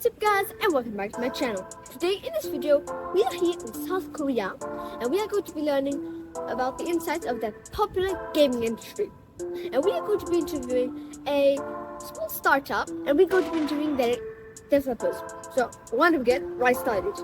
What's up guys, and welcome back to my channel. Today in this video, we are here in South Korea and we are going to be learning about the insights of the popular gaming industry. And we are going to be interviewing a small startup and we're going to be interviewing their developers. So why don't we get right started?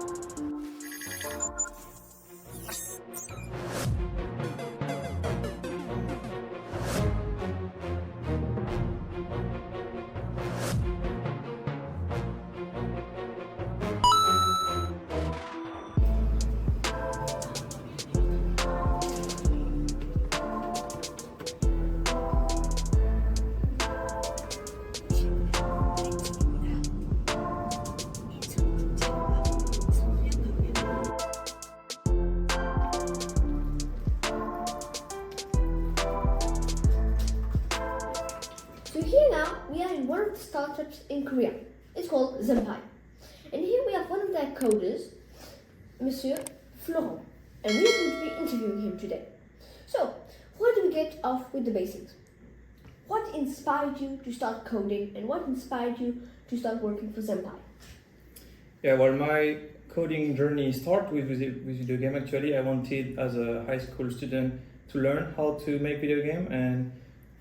So here now, we are in one of the startups in Korea. It's called Zempie. And here we have one of their coders, Mr Florent. And we are going to be interviewing him today. So, why do we get off with the basics? What inspired you to start coding and what inspired you to start working for Zempie? Yeah, well, my coding journey started with video game. Actually, I wanted as a high school student to learn how to make video game, and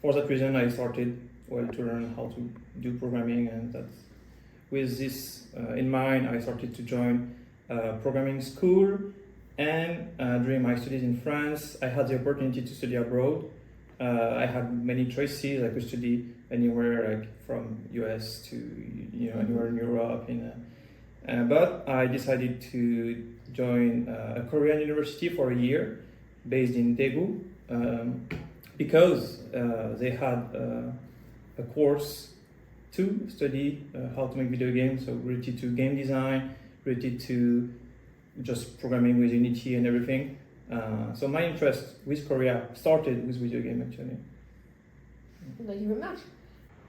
for that reason, I started to learn how to do programming, and that's with this in mind, I started to join programming school. And during my studies in France, I had the opportunity to study abroad. I had many choices. I could study anywhere, like from US to anywhere in Europe. But I decided to join a Korean university for a year, based in Daegu, because they had a course to study how to make video games, so related to game design, related to just programming with Unity and everything. So my interest with Korea started with video game actually. Thank you very much.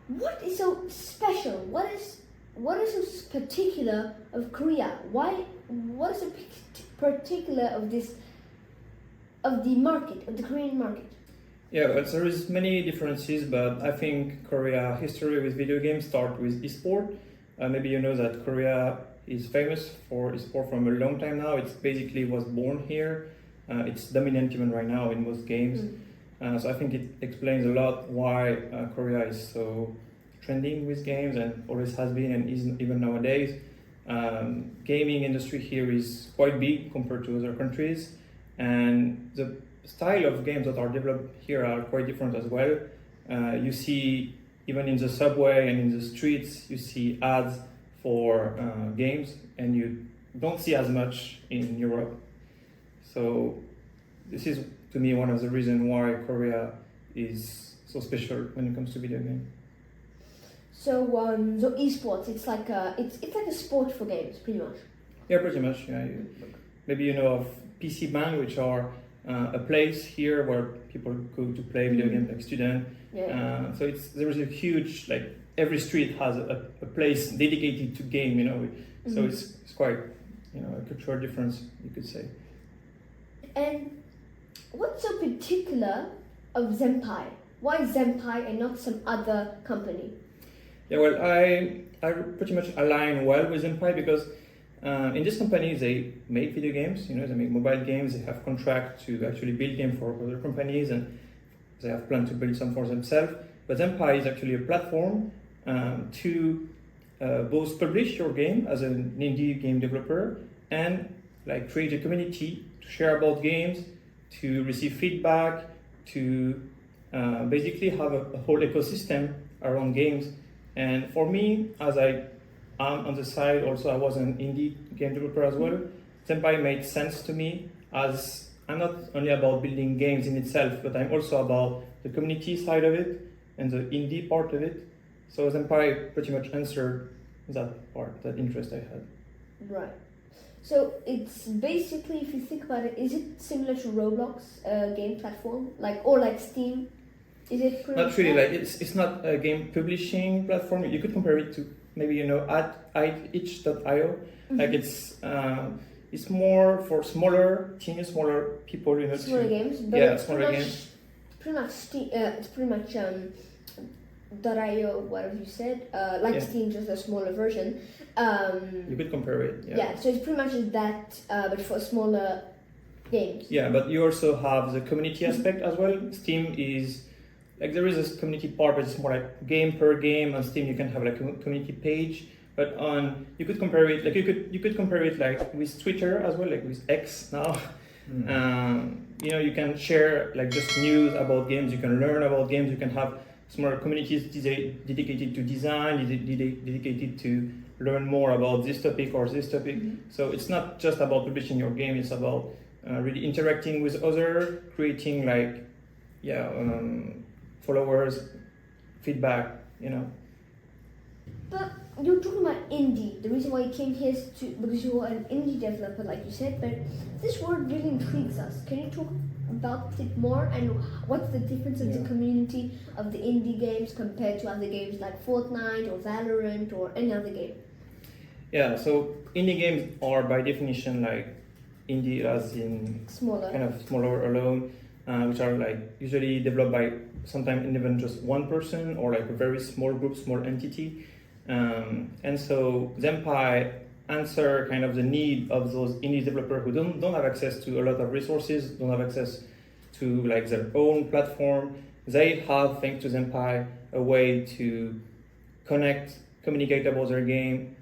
What is so special? What is so particular of Korea? What is so particular of the market, of the Korean market? Yeah, well, there is many differences, but I think Korea history with video games start with Esport. Maybe you know that Korea is famous for Esport from a long time now. It's basically was born here. It's dominant even right now in most games. So I think it explains a lot why Korea is so trending with games and always has been and is even nowadays. Gaming industry here is quite big compared to other countries, and the style of games that are developed here are quite different as well. You see, even in the subway and in the streets, you see ads for games, and you don't see as much in Europe. So this is, to me, one of the reasons why Korea is so special when it comes to video games. So esports, it's like a sport for games, pretty much. Yeah, pretty much. Yeah, maybe you know of PC Bang, which are a place here where people go to play video games like students. Yeah. So there is a huge, like every street has a place dedicated to game, So it's quite, a cultural difference, you could say. And what's so particular of Zempie? Why Zempie and not some other company? Yeah, well, I pretty much align well with Zempie because in this company they make video games, they make mobile games, they have contract to actually build games for other companies, and they have planned to build some for themselves. But Zempie is actually a platform to both publish your game as an indie game developer and create a community to share about games, to receive feedback, to basically have a whole ecosystem around games. And for me, as I am on the side, also I was an indie game developer as well, Zempie made sense to me, as I'm not only about building games in itself, but I'm also about the community side of it and the indie part of it. So Zempie pretty much answered that part, that interest I had. Right. So it's basically, if you think about it, is it similar to Roblox, game platform, or like Steam? Is it pretty not really? It's not a game publishing platform. You could compare it to maybe at itch.io. It's more for smaller teams, smaller people. Smaller games. But yeah, smaller games. Pretty much Steam. It's pretty much .io, whatever you said, like Yeah. Steam, just a smaller version. You could compare it. Yeah, so it's pretty much that, but for smaller games. Yeah, but you also have the community aspect as well. Steam is like there is this community part, but it's more like game per game. On Steam, you can have like a community page, but on you could compare it like you could compare it like with Twitter as well, like with X now. You know, you can share like just news about games. You can learn about games. You can have smaller communities dedicated to design, dedicated to learn more about this topic or this topic. So it's not just about publishing your game. It's about really interacting with others, creating like followers, feedback, you know. But you're talking about indie. The reason why you came here is because you are an indie developer, like you said. But this word really intrigues us. Can you talk about it more and what's the difference of the community of the indie games compared to other games like Fortnite or Valorant or any other game? Yeah. So indie games are by definition like indie as in Smaller. kind of smaller alone, which are like usually developed by sometimes even just one person or like a very small group, small entity. And so Zempie answer kind of the need of those indie developers who don't have access to a lot of resources, don't have access to like their own platform. They have, thanks to Zempie, a way to connect, communicate about their game,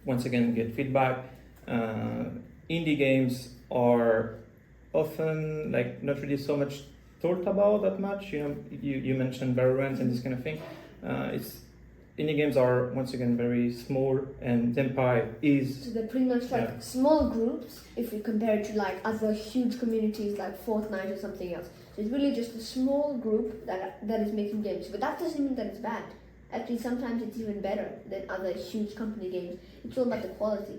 once again get feedback. Indie games are often like not really so much talked about that much. You know, you mentioned Valorant and this kind of thing. Indie games are once again very small, and Zempie is. So they're pretty much like small groups if we compare it to like other huge communities like Fortnite or something else. So it's really just a small group that is making games. But that doesn't mean that it's bad. Actually, sometimes it's even better than other huge company games. It's all about the quality.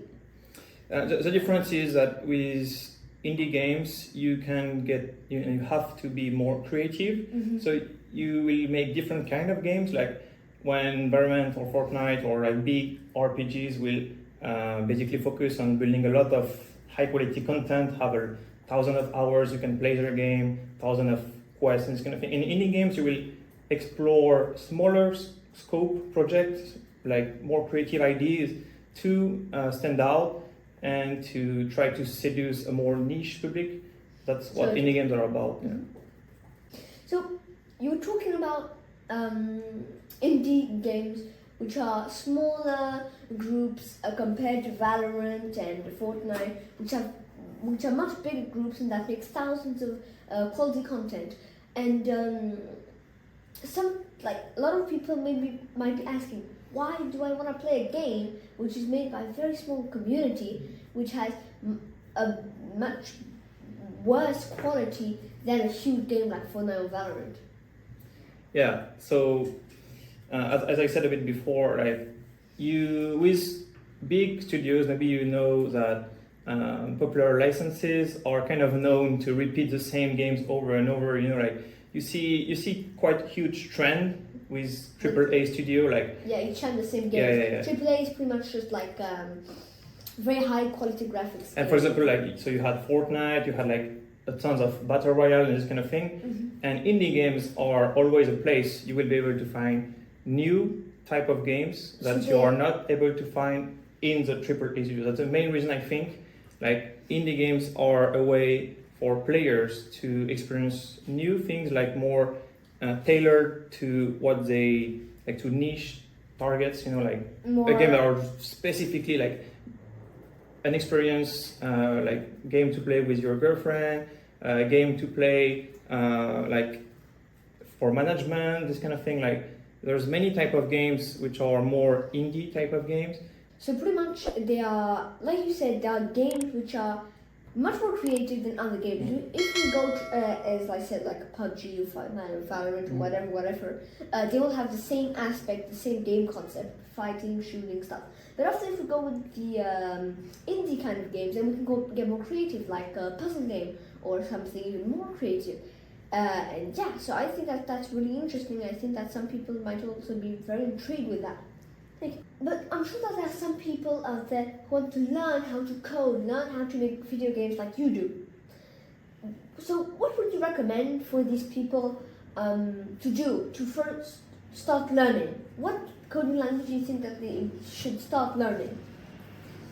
The difference is that with indie games, you can get you have to be more creative. So you will make different kind of games like. When Valorant or Fortnite or like big RPGs will basically focus on building a lot of high quality content, have 1,000 of hours you can play their game, 1,000 of quests and this kind of thing. In indie games, you will explore smaller scope projects, like more creative ideas to stand out and to try to seduce a more niche public. That's what indie games are about. Yeah. So you were talking about indie games, which are smaller groups compared to Valorant and Fortnite, which are much bigger groups and that makes thousands of quality content. And a lot of people might be asking, why do I want to play a game which is made by a very small community, which has a much worse quality than a huge game like Fortnite or Valorant? Yeah, so as I said a bit before, like with big studios, maybe you know that popular licenses are kind of known to repeat the same games over and over. You know, like you see quite huge trend with AAA studio, like each time the same games. AAA is pretty much just like very high quality graphics. And for example, like so you had Fortnite, you had like tons of battle royale and this kind of thing. And indie games are always a place you will be able to find new type of games that you are not able to find in the AAA studio. That's the main reason I think like indie games are a way for players to experience new things, like more tailored to what they like, to niche targets. You know, like more, a game that are specifically like an experience, like game to play with your girlfriend, game to play like for management, this kind of thing. Like there's many type of games which are more indie type of games. So pretty much they are, like you said, they are games which are much more creative than other games. If we go to, as I said, like PUBG or Valorant or whatever, they will have the same aspect, the same game concept, fighting, shooting stuff. But after if we go with the indie kind of games, then we can get more creative, like a puzzle game or something even more creative. And yeah, so I think that's really interesting. I think that some people might also be very intrigued with that. But I'm sure that there are some people out there who want to learn how to code, learn how to make video games like you do. So what would you recommend for these people to do to first start learning? What coding language do you think that they should start learning?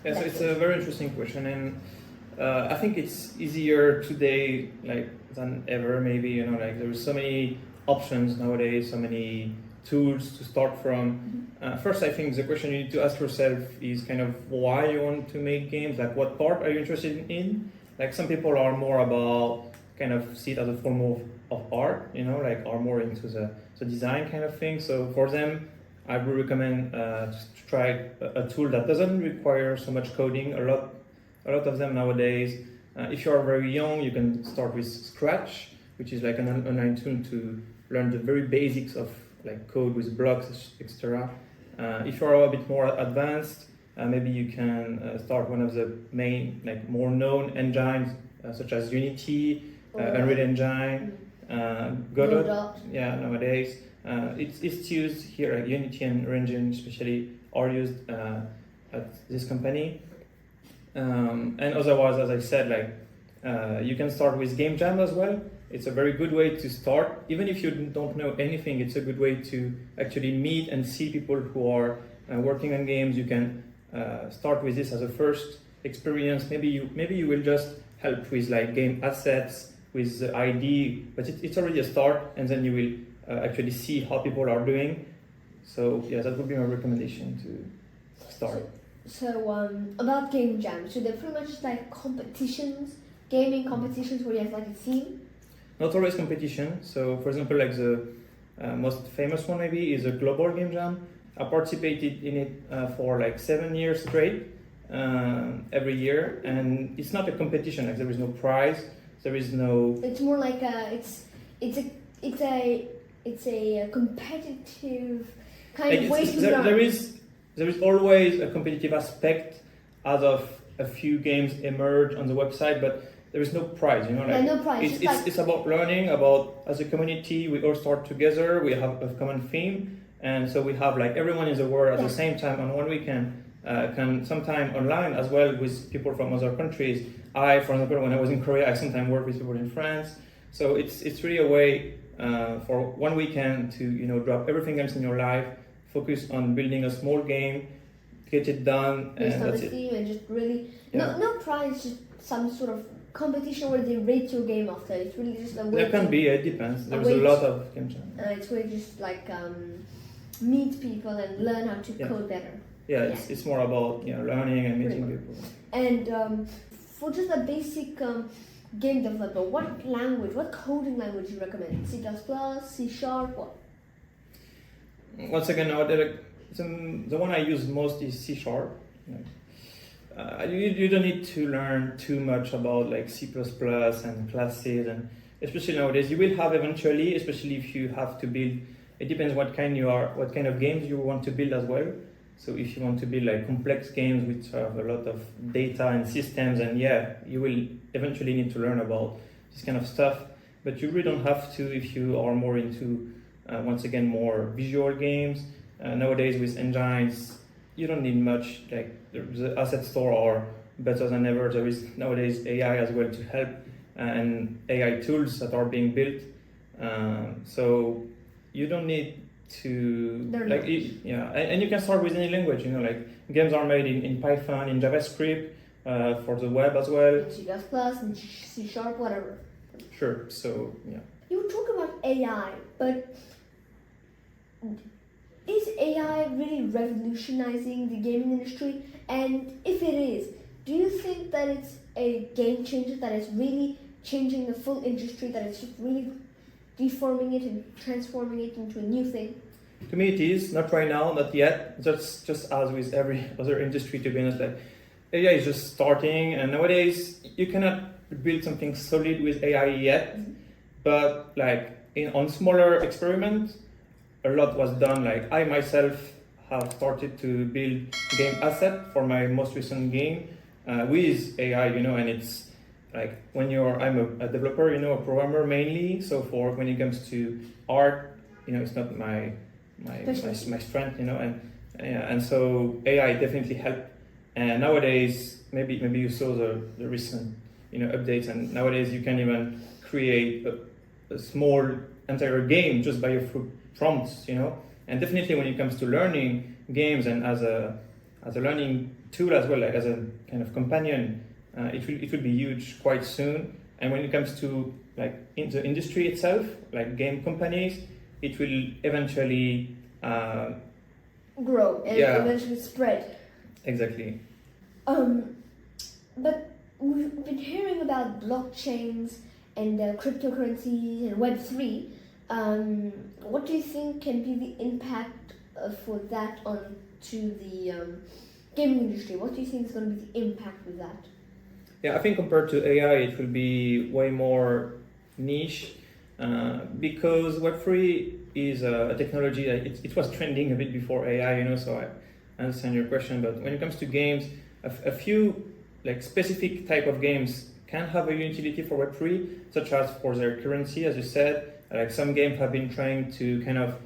Yeah, so it's a very interesting question, and I think it's easier today than ever. Maybe there's so many options nowadays, so many tools to start from. First, I think the question you need to ask yourself is kind of why you want to make games. Like, what part are you interested in? Like, some people are more about kind of see it as a form of art, are more into the design kind of thing. So for them, I would recommend to try a tool that doesn't require so much coding. A lot of them nowadays, if you are very young, you can start with Scratch, which is like an online tool to learn the very basics of like code with blocks, etc. If you are a bit more advanced, maybe you can start one of the main, more known engines, such as Unity, Unreal Engine, Godot. Yeah, nowadays it's used here. Like Unity and Unreal Engine, especially, are used at this company. And otherwise, as I said, you can start with Game Jam as well. It's a very good way to start. Even if you don't know anything, it's a good way to actually meet and see people who are working on games. You can start with this as a first experience. Maybe you will just help with game assets, with the ID, but it's already a start, and then you will actually see how people are doing. So yeah, that would be my recommendation to start. So about Game Jam, so they're pretty much just like competitions, gaming competitions where you have like a theme? Not always competition. So for example, the most famous one maybe is a global Game Jam. I participated in it for 7 years straight, every year, and it's not a competition. There is no prize. There is no. It's more like it's a competitive kind of way to learn. There is always a competitive aspect as of a few games emerge on the website, but there is no prize, no prize. It's about learning, about as a community, we all start together, we have a common theme, and so we have everyone in the world at the same time on one weekend, can sometime online as well with people from other countries. For example, when I was in Korea, I sometimes work with people in France, so it's really a way for one weekend to drop everything else in your life, focus on building a small game, get it done, and that's it. And just really no prize, just some sort of competition where they rate your game after. It's really just a way. There can be. It depends. There's a lot of game jam. It's where you just meet people and learn how to code better. Yeah, it's more about learning and meeting people. And for just a basic game developer, what coding language do you recommend? C++, C#, what? Once again, the one I use most is C#. You don't need to learn too much about C++ and classes, and especially nowadays you will have eventually, especially if you have to build. It depends what kind of games you want to build as well. So if you want to build complex games which have a lot of data and systems, and you will eventually need to learn about this kind of stuff. But you really don't have to if you are more into once again more visual games. Nowadays with engines, you don't need much. The asset store are better than ever. There is nowadays AI as well to help, and AI tools that are being built. So you don't need to and you can start with any language. Games are made in Python, in JavaScript, for the web as well. C++, and C#, whatever. Sure. So You talk about AI, but is AI really revolutionizing the gaming industry? And if it is, do you think that it's a game changer, that it's really changing the full industry, that it's really deforming it and transforming it into a new thing? To me, it is. Not right now, not yet. Just as with every other industry, to be honest, AI is just starting, and nowadays you cannot build something solid with AI yet. But on smaller experiments, a lot was done. I myself have started to build game asset for my most recent game with AI, and it's I'm a developer, a programmer mainly. So when it comes to art, it's not my strength, and so AI definitely helped. And nowadays, maybe you saw the recent updates, and nowadays you can even create a small entire game just by a few prompts, you know. And definitely when it comes to learning games and as a learning tool as well, like as a kind of companion, it will be huge quite soon. And when it comes to like in the industry itself, like game companies, it will eventually grow and eventually spread. Exactly. But we've been hearing about blockchains and cryptocurrencies and Web3. What do you think can be the impact for that on to the gaming industry? What do you think is going to be the impact with that? Yeah, I think compared to AI, it will be way more niche because Web3 is a technology that it was trending a bit before AI, you know, so I understand your question. But when it comes to games, a few like specific type of games can have a utility for Web3, such as for their currency, as you said. Like some games have been trying to kind of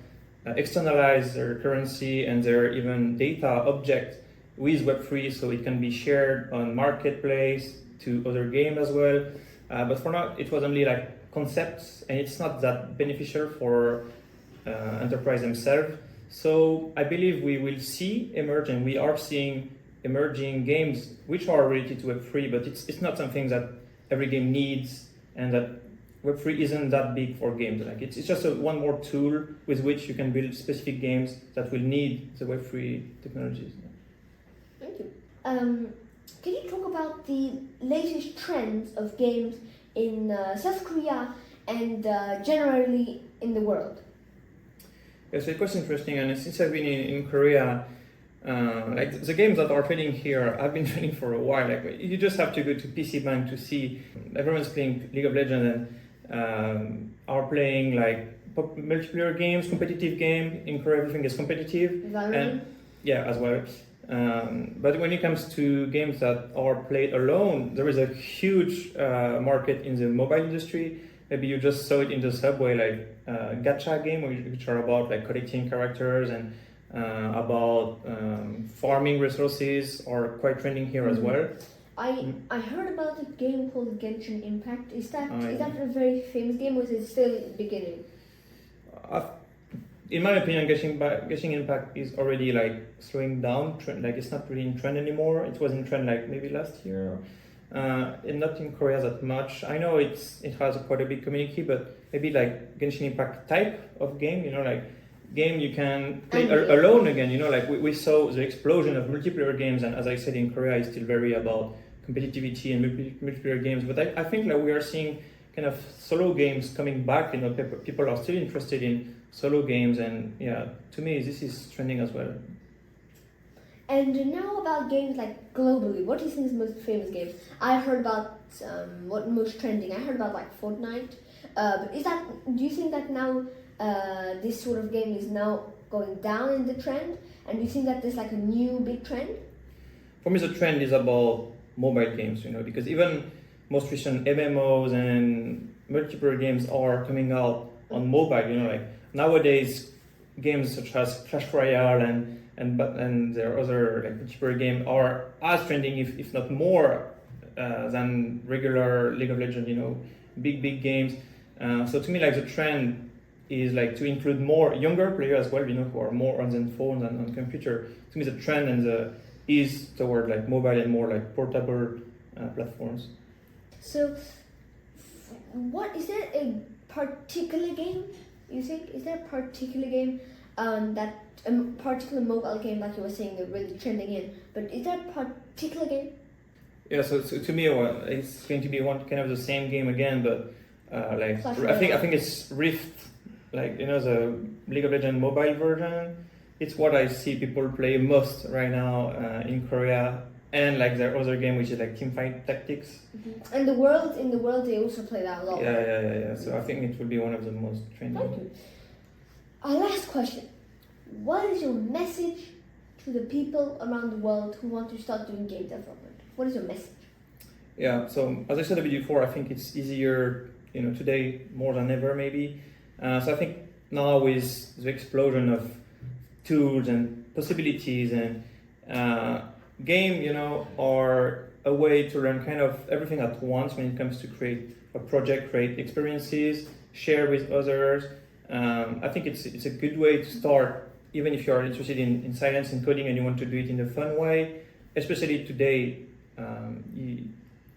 externalize their currency and their even data object with Web3, so it can be shared on marketplace to other games as well. But for now, it was only like concepts, and it's not that beneficial for enterprise themselves. So I believe we will see emerge, and we are seeing emerging games which are related to Web3, but it's not something that every game needs, and that Web3 isn't that big for games. Like it's just one more tool with which you can build specific games that will need the Web3 technologies. Thank you. Can you talk about the latest trends of games in South Korea and generally in the world? Yeah, so it was interesting, and since I've been in Korea, like the games that are trending here, I've been trending for a while. Like you just have to go to PC Bank to see everyone's playing League of Legends and are playing like multiplayer games, competitive game. In Korea, everything is competitive. Valorant? And yeah, as well. But when it comes to games that are played alone, there is a huge market in the mobile industry. Maybe you just saw it in the subway, like gacha game, which are about like collecting characters and about farming resources, are quite trending here as well. I heard about a game called Genshin Impact. Is that a very famous game, or is it still beginning? In my opinion, Genshin Impact is already like slowing down. Like it's not really in trend anymore. It was in trend like maybe last year. And not in Korea that much. I know it has quite a big community, but maybe like Genshin Impact type of game, you know, like game you can play alone again, you know, like we saw the explosion of multiplayer games, and as I said, in Korea it's still very about competitivity and multiplayer games, but I think like we are seeing kind of solo games coming back, you know, people are still interested in solo games, and yeah, to me this is trending as well. And now about games like globally, what do you think is the most famous game? I heard about what most trending. I heard about like Fortnite. But do you think that now this sort of game is now going down in the trend? And do you think that there's like a new big trend? For me, the trend is about mobile games, you know, because even most recent MMOs and multiplayer games are coming out on mobile, you know, like nowadays games such as Clash Royale and their other like multiplayer game are as trending, if not more, than regular League of Legends, you know, big games. So to me, like the trend is like to include more younger players as well, you know, who are more on their phone and on computer. To me, the trend is toward like mobile and more like portable platforms. So, what is there a particular game? You think is there a particular game that a particular mobile game, like you were saying, they're really trending in? But is there a particular game? Yeah, so to me, it's going to be one kind of the same game again, but like I think it's Rift, like, you know, the League of Legends mobile version. It's what I see people play most right now in Korea, and like their other game, which is like Teamfight Tactics. Mm-hmm. And in the world, they also play that a lot. Yeah. So I think it will be one of the most trending. Thank you. Our last question: what is your message to the people around the world who want to start doing game development? What is your message? Yeah. So as I said a bit before, I think it's easier, you know, today more than ever, maybe. So I think now with the explosion of tools and possibilities and game, you know, are a way to learn kind of everything at once when it comes to create a project, create experiences, share with others. I think it's a good way to start, even if you are interested in science and coding and you want to do it in a fun way. Especially today,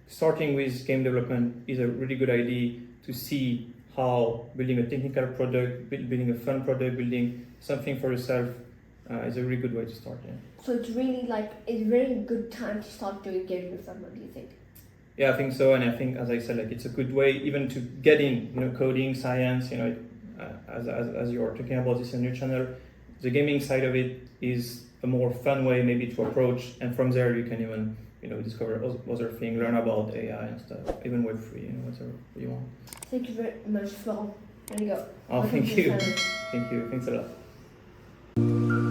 starting with game development is a really good idea to see how building a technical product, building a fun product, building something for yourself is a really good way to start. Yeah. So it's really like it's a very good time to start doing game development. Do you think? Yeah, I think so, and I think, as I said, like it's a good way even to get in, coding, science. As you're talking about this in your channel, the gaming side of it is a more fun way maybe to approach, and from there you can even discover other things, learn about AI and stuff, even Web3, whatever you want. Thank you very much, Florent. There you go. Oh, thank you. Thank you. Thanks a lot.